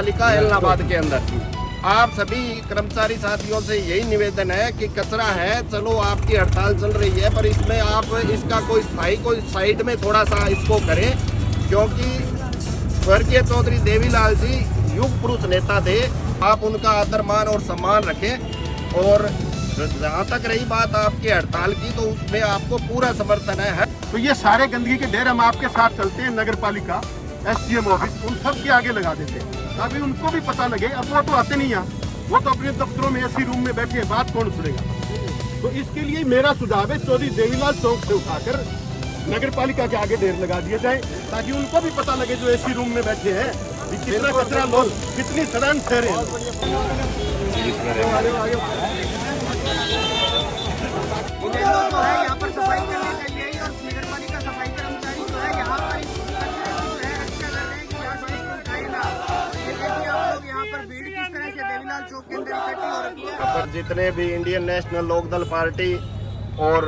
पालिका इलाहाबाद के अंदर आप सभी कर्मचारी साथियों से यही निवेदन है कि कचरा है, चलो आपकी हड़ताल चल रही है, पर इसमें आप इसका कोई स्थायी कोई साइड में थोड़ा सा इसको करें, क्योंकि स्वर्गीय चौधरी देवीलाल जी युग पुरुष नेता थे। आप उनका आदर मान और सम्मान रखें। और जहाँ तक रही बात आपकी हड़ताल की, तो उसमें आपको पूरा समर्थन है। तो ये सारे गंदगी के ढेर हम आपके साथ चलते हैं, नगर पालिका SDM ऑफिस उन सब के आगे लगा देते हैं, ताकि उनको भी पता लगे। अब वो तो आते नहीं यहाँ, वो तो अपने दफ्तरों में ऐसी रूम में बैठे, बात कौन सुनेगा। तो इसके लिए मेरा सुझाव है चौधरी देवीलाल चौक से उठाकर नगर पालिका के आगे ढेर लगा दिए जाए, ताकि उनको भी पता लगे जो ऐसी रूम में बैठे हैं कि कितना कचरा लोग कितनी सड़न ठहरे। यहाँ पर सफाई करने के लिए और नगर पालिका सफाई कर्मचारी जो है यहाँ पर रक्षा कर रहे हैं कि यहाँ से इसको उठाए ना। ये देखिए आप लोग यहाँ पर भीड़ किस तरह से देवीलाल चौक के अंदर इकट्ठी हो रही है। पर जितने भी इंडियन नेशनल लोकदल पार्टी और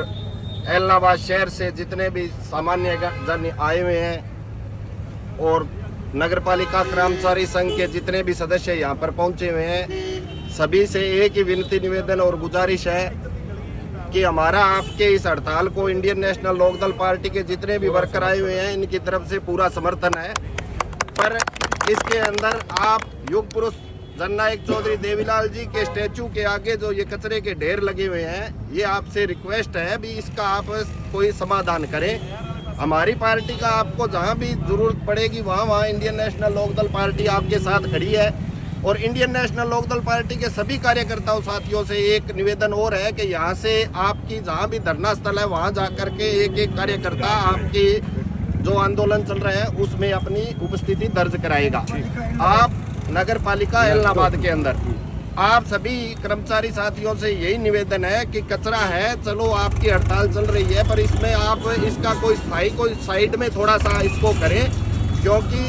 इलाहाबाद शहर से जितने भी सामान्य जन आए हुए हैं और नगर पालिका कर्मचारी संघ के जितने भी सदस्य यहाँ पर पहुँचे हुए हैं, सभी से एक ही विनती निवेदन और गुजारिश है कि हमारा आपके इस हड़ताल को इंडियन नेशनल लोकदल पार्टी के जितने भी वर्कर आए हुए हैं इनकी तरफ से पूरा समर्थन है। पर इसके अंदर आप युग पुरुष जननायक चौधरी देवीलाल जी के स्टैचू के आगे जो ये कचरे के ढेर लगे हुए हैं, ये आपसे रिक्वेस्ट है भी इसका आप कोई समाधान करें। हमारी पार्टी का आपको जहां भी जरूरत पड़ेगी वहां इंडियन नेशनल लोकदल पार्टी आपके साथ खड़ी है। और इंडियन नेशनल लोकदल पार्टी के सभी कार्यकर्ताओं साथियों से एक निवेदन और है कि यहाँ से आपकी जहाँ भी धरना स्थल है वहाँ जा करके एक कार्यकर्ता आपकी जो आंदोलन चल रहा है उसमें अपनी उपस्थिति दर्ज कराएगा। आप नगर पालिका इलाहाबाद के अंदर आप सभी कर्मचारी साथियों से यही निवेदन है कि कचरा है, चलो आपकी हड़ताल चल रही है, पर इसमें आप इसका कोई स्थायी कोई साइड में थोड़ा सा इसको करें, क्योंकि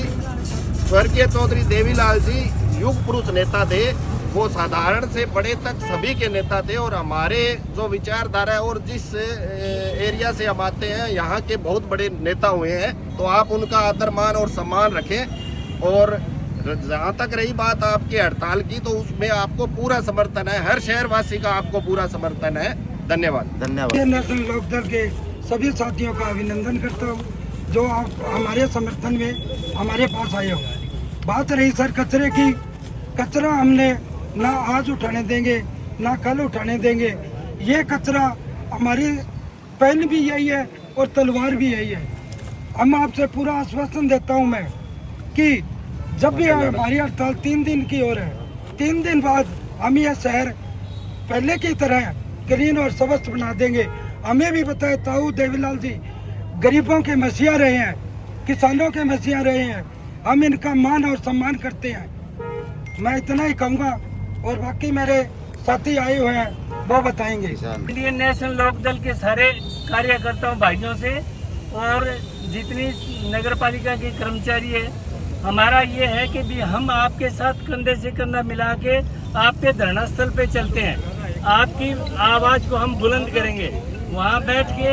स्वर्गीय चौधरी देवीलाल जी युग पुरुष नेता थे। वो साधारण से बड़े तक सभी के नेता थे और हमारे जो विचारधारा है और जिस एरिया से हम आते हैं यहाँ के बहुत बड़े नेता हुए हैं। तो आप उनका आदर मान और सम्मान रखें। और जहाँ तक रही बात आपकी हड़ताल की, तो उसमें आपको पूरा समर्थन है, हर शहरवासी का आपको पूरा समर्थन है। धन्यवाद। नेशनल लोकदल के सभी साथियों का अभिनंदन करता हूँ जो आप हमारे समर्थन में हमारे पास आए हो। बात रही सर कचरे की, कचरा हमने ना आज उठाने देंगे ना कल उठाने देंगे। ये कचरा हमारी पेन भी यही है और तलवार भी यही है। हम आपसे पूरा आश्वासन देता हूँ मैं कि जब भी हमारी हड़ताल 3 दिन की हो रही है, 3 दिन बाद हम यह शहर पहले की तरह ग्रीन और स्वच्छ बना देंगे। हमें भी बताए ताऊ देवीलाल जी गरीबों के मसीहा रहे हैं, किसानों के मसीहा रहे हैं। हम इनका मान और सम्मान करते हैं। मैं इतना ही कहूँगा और बाकी मेरे साथी आए हुए हैं वो बताएंगे। इंडियन नेशनल लोकदल के सारे कार्यकर्ताओं भाइयों से और जितनी नगर पालिका के कर्मचारी है, हमारा ये है कि भी हम आपके साथ कंधे से कंधा मिला के आपके धरना स्थल पे चलते हैं। आपकी आवाज़ को हम बुलंद करेंगे। वहाँ बैठ के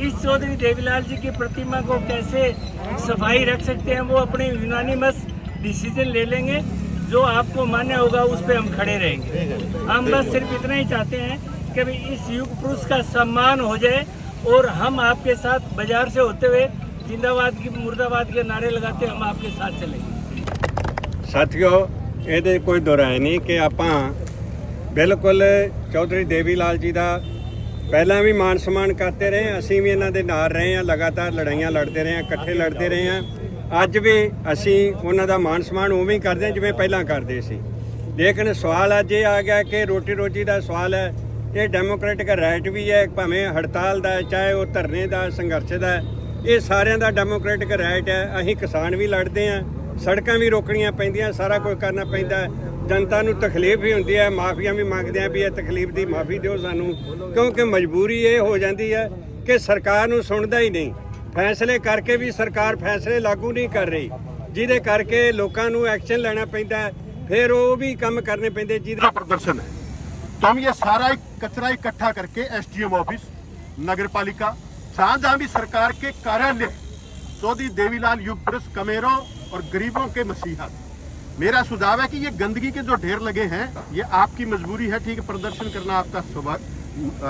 इस चौधरी देवीलाल जी की प्रतिमा को कैसे सफाई रख सकते हैं वो अपने यूनानिमस डिसीजन ले लेंगे। जो आपको मान्य होगा उस पर हम खड़े रहेंगे। हम बस सिर्फ इतना ही चाहते हैं कि भाई इस युग पुरुष का सम्मान हो जाए और हम आपके साथ बाजार से होते हुए जिंदाबाद की मुर्दाबाद के नारे लगाते हम आपके साथ चलेंगे। साथियों, ये कोई दोहराए नहीं कि ਆਪਾਂ बिल्कुल चौधरी देवीलाल जी ਦਾ ਪਹਿਲਾਂ ਵੀ ਮਾਨ ਸਨਮਾਨ ਕਰਦੇ ਰਹੇ। ਅਸੀਂ ਵੀ ਇਹਨਾਂ ਦੇ ਨਾਲ ਰਹੇ ਹਾਂ, ਲਗਾਤਾਰ ਲੜਾਈਆਂ ਲੜਦੇ ਰਹੇ ਹਾਂ, ਇਕੱਠੇ ਲੜਦੇ ਰਹੇ ਹਾਂ। ਅੱਜ ਵੀ ਅਸੀਂ ਉਹਨਾਂ ਦਾ ਮਾਨ ਸਨਮਾਨ ਉਵੇਂ ਹੀ ਕਰਦੇ ਹਾਂ ਜਿਵੇਂ ਪਹਿਲਾਂ ਕਰਦੇ ਸੀ। ਲੇਕਿਨ ਸਵਾਲ ਅੱਜ ਇਹ ਆ ਗਿਆ ਕਿ ਰੋਟੀ ਰੋਜੀ ਦਾ ਸਵਾਲ ਹੈ। ਇਹ ਡੈਮੋਕ੍ਰੈਟਿਕ ਰਾਈਟ ਵੀ ਹੈ, ਭਾਵੇਂ ਹੜਤਾਲ ਦਾ ਚਾਹੇ ਉਹ ਧਰਨੇ ਦਾ ਸੰਘਰਸ਼ ਦਾ, ਇਹ ਸਾਰਿਆਂ ਦਾ ਡੈਮੋਕ੍ਰੈਟਿਕ ਰਾਈਟ ਹੈ। ਅਸੀਂ ਕਿਸਾਨ ਵੀ ਲੜਦੇ ਹਾਂ, ਸੜਕਾਂ ਵੀ ਰੋਕਣੀਆਂ ਪੈਂਦੀਆਂ, ਸਾਰਾ ਕੁਝ ਕਰਨਾ ਪੈਂਦਾ। जनता ਨੂੰ तकलीफ भी ਹੁੰਦੀ ਹੈ, ਮਾਫੀਆਂ ਵੀ ਮੰਗਦੇ ਆ ਵੀ ਇਹ ਤਕਲੀਫ ਦੀ ਮਾਫੀ ਦਿਓ ਸਾਨੂੰ, ਕਿਉਂਕਿ ਮਜਬੂਰੀ ਇਹ ਹੋ ਜਾਂਦੀ ਹੈ ਕਿ ਸਰਕਾਰ ਨੂੰ ਸੁਣਦਾ ਹੀ ਨਹੀਂ। ਫੈਸਲੇ ਕਰਕੇ ਵੀ ਸਰਕਾਰ ਫੈਸਲੇ ਲਾਗੂ ਨਹੀਂ ਕਰ ਰਹੀ, ਜਿਹਦੇ ਕਰਕੇ ਲੋਕਾਂ ਨੂੰ ਐਕਸ਼ਨ ਲੈਣਾ ਪੈਂਦਾ ਹੈ। फिर वो भी काम करने पेंदे जिसका प्रदर्शन है। तो हम ये सारा कचरा इकट्ठा करके SDM ऑफिस, नगर पालिका, जहाँ भी सरकार के कार्यालय, चौधरी देवीलाल युग पुरुष कमेरों और गरीबों के मसीहा, मेरा सुझाव है कि ये गंदगी के जो ढेर लगे हैं, ये आपकी मजबूरी है, ठीक है, प्रदर्शन करना आपका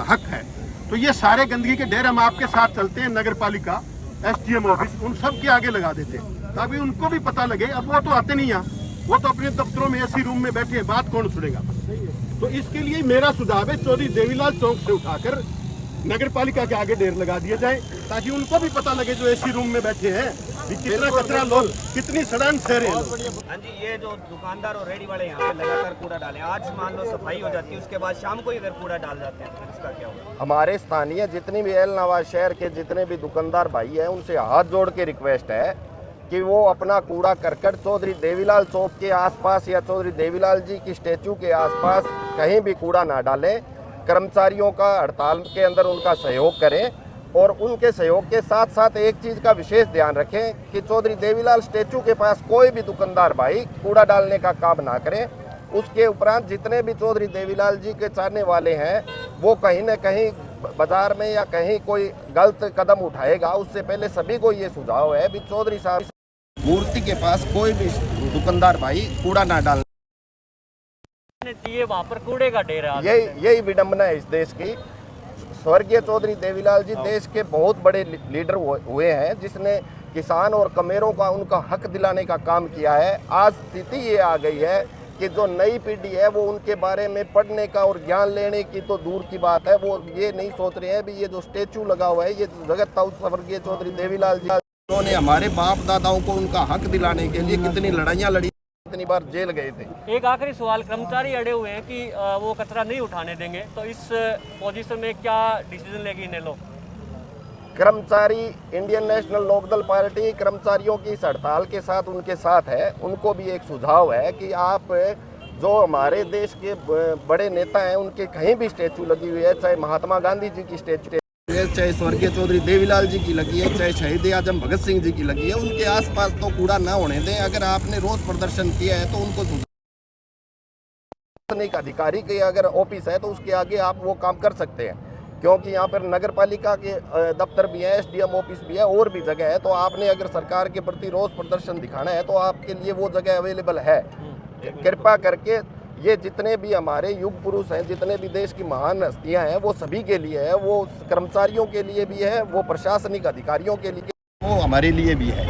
हक है, तो ये सारे गंदगी के ढेर हम आपके साथ चलते हैं नगर पालिका SDM ऑफिस उन सब के आगे लगा देते हैं, ताकि उनको भी पता लगे। अब वो तो आते नहीं यहाँ, वो तो अपने दफ्तरों में ऐसी रूम में बैठे हैं, बात कौन सुनेगा। तो इसके लिए मेरा सुझाव है चौधरी देवीलाल चौक से उठाकर नगर पालिका के आगे ढेर लगा दिए जाए, ताकि उनको भी पता लगे जो ऐसी रूम में बैठे हैं कि कितना कचरा लोग, कितनी सड़न ठहरे हैं लोग। हाँ जी, ये जो दुकानदार और रेडी वाले यहाँ पे लगातार कूड़ा डालें, आज मान लो सफाई हो जाती है, उसके बाद शाम को ही अगर कूड़ा डाल जाते हैं तो इसका क्या होगा? हमारे स्थानीय जितनी भी एलनाबाद शहर के जितने भी दुकानदार भाई हैं, उनसे हाथ जोड़ के रिक्वेस्ट है कि वो अपना कूड़ा करकट चौधरी देवीलाल चौक के आसपास या चौधरी देवीलाल जी की स्टैचू के आसपास कहीं भी कूड़ा ना डालें। कर्मचारियों का हड़ताल के अंदर उनका सहयोग करें और उनके सहयोग के साथ साथ एक चीज़ का विशेष ध्यान रखें कि चौधरी देवीलाल स्टैचू के पास कोई भी दुकानदार भाई कूड़ा डालने का काम ना करें। उसके उपरांत जितने भी चौधरी देवीलाल जी के चाहने वाले हैं, वो कहीं न कहीं बाजार में या कहीं कोई गलत कदम उठाएगा, उससे पहले सभी को ये सुझाव है भी चौधरी साहब मूर्ति के पास कोई भी दुकानदार भाई कूड़ा ना डालने। वहाँ पर कूड़े का ढेर है। यही विडंबना है इस देश की। स्वर्गीय चौधरी देवीलाल जी देश के बहुत बड़े लीडर हुए हैं, जिसने किसान और कमेरों का उनका हक दिलाने का काम किया है। आज स्थिति ये आ गई है कि जो नई पीढ़ी है वो उनके बारे में पढ़ने का और ज्ञान लेने की तो दूर की बात है, वो ये नहीं सोच रहे हैं भी ये जो स्टेचू लगा हुआ है ये जगत ताऊ स्वर्गीय चौधरी देवीलाल जी, उन्होंने हमारे बाप दादाओं को उनका हक दिलाने के लिए कितनी लड़ाइयाँ लड़ी, कितनी बार जेल गए थे। एक आखिरी सवाल, कर्मचारी अड़े हुए हैं कि वो कचरा नहीं उठाने देंगे, तो इस पोजीशन में क्या डिसीजन लेगी इन्हें लोग? कर्मचारी इंडियन नेशनल लोकदल पार्टी कर्मचारियों की इस हड़ताल के साथ उनके साथ है। उनको भी एक सुझाव है कि आप जो हमारे देश के बड़े नेता हैं उनके कहीं भी स्टैचू लगी हुई है, चाहे महात्मा गांधी जी की स्टैचू है, चाहे स्वर्गीय चौधरी देवीलाल जी की लगी है, चाहे शहीद आजम भगत सिंह जी की लगी है, उनके आसपास तो कूड़ा ना होने दें। अगर आपने रोज प्रदर्शन किया है तो उनको प्रशासनिक अधिकारी के अगर ऑफिस है तो उसके आगे आप वो काम कर सकते हैं, क्योंकि यहाँ पर नगर पालिका के दफ्तर भी है, SDM ऑफिस भी है और भी जगह है। तो आपने अगर सरकार के प्रति रोष प्रदर्शन दिखाना है तो आपके लिए वो जगह अवेलेबल है। कृपा करके ये जितने भी हमारे युग पुरुष हैं, जितने भी देश की महान हस्तियाँ हैं, वो सभी के लिए है, वो कर्मचारियों के लिए भी है, वो प्रशासनिक अधिकारियों के लिए, वो हमारे लिए भी है।